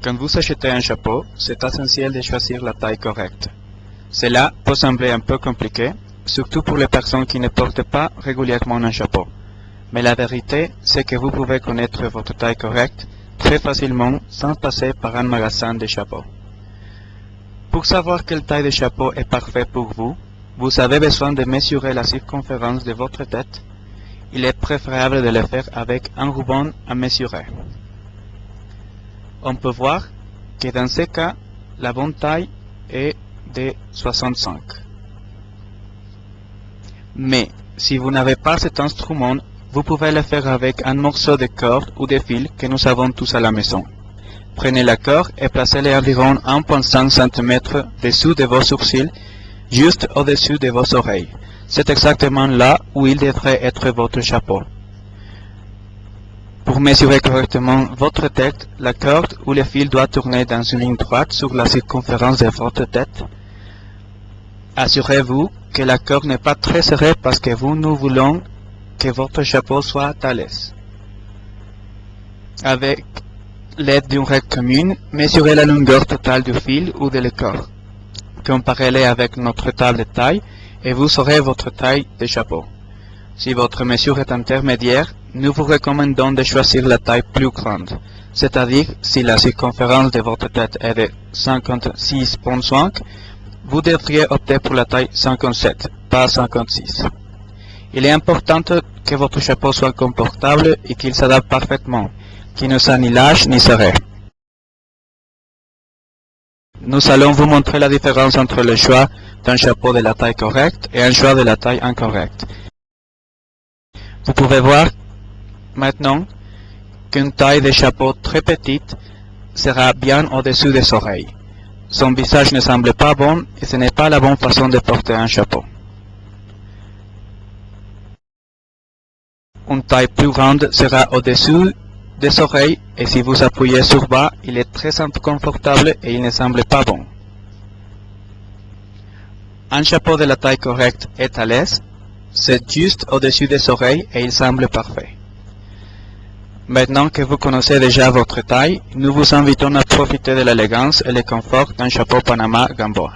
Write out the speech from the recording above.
Quand vous achetez un chapeau, c'est essentiel de choisir la taille correcte. Cela peut sembler un peu compliqué, surtout pour les personnes qui ne portent pas régulièrement un chapeau. Mais la vérité, c'est que vous pouvez connaître votre taille correcte très facilement sans passer par un magasin de chapeaux. Pour savoir quelle taille de chapeau est parfaite pour vous, vous avez besoin de mesurer la circonférence de votre tête. Il est préférable de le faire avec un ruban à mesurer. On peut voir que dans ce cas, la bonne taille est de 65. Mais si vous n'avez pas cet instrument, vous pouvez le faire avec un morceau de corde ou de fil que nous avons tous à la maison. Prenez la corde et placez-la environ 1,5 cm dessous de vos sourcils, juste au-dessus de vos oreilles. C'est exactement là où il devrait être votre chapeau. Pour mesurer correctement votre tête, la corde ou le fil doit tourner dans une ligne droite sur la circonférence de votre tête. Assurez-vous que la corde n'est pas très serrée parce que nous voulons que votre chapeau soit à l'aise. Avec l'aide d'une règle commune, mesurez la longueur totale du fil ou de la corde. Comparez-les avec notre table de taille et vous saurez votre taille de chapeau. Si votre mesure est intermédiaire, nous vous recommandons de choisir la taille plus grande, c'est-à-dire si la circonférence de votre tête est de 56,5, vous devriez opter pour la taille 57, pas 56. Il est important que votre chapeau soit confortable et qu'il s'adapte parfaitement, qu'il ne soit ni lâche ni serré. Nous allons vous montrer la différence entre le choix d'un chapeau de la taille correcte et un choix de la taille incorrecte. Vous pouvez voir maintenant qu'une taille de chapeau très petite sera bien au-dessus des oreilles. Son visage ne semble pas bon et ce n'est pas la bonne façon de porter un chapeau. Une taille plus grande sera au-dessus des oreilles et si vous appuyez sur bas, il est très inconfortable et il ne semble pas bon. Un chapeau de la taille correcte est à l'aise, c'est juste au-dessus des oreilles et il semble parfait. Maintenant que vous connaissez déjà votre taille, nous vous invitons à profiter de l'élégance et le confort d'un chapeau Panama Gamboa.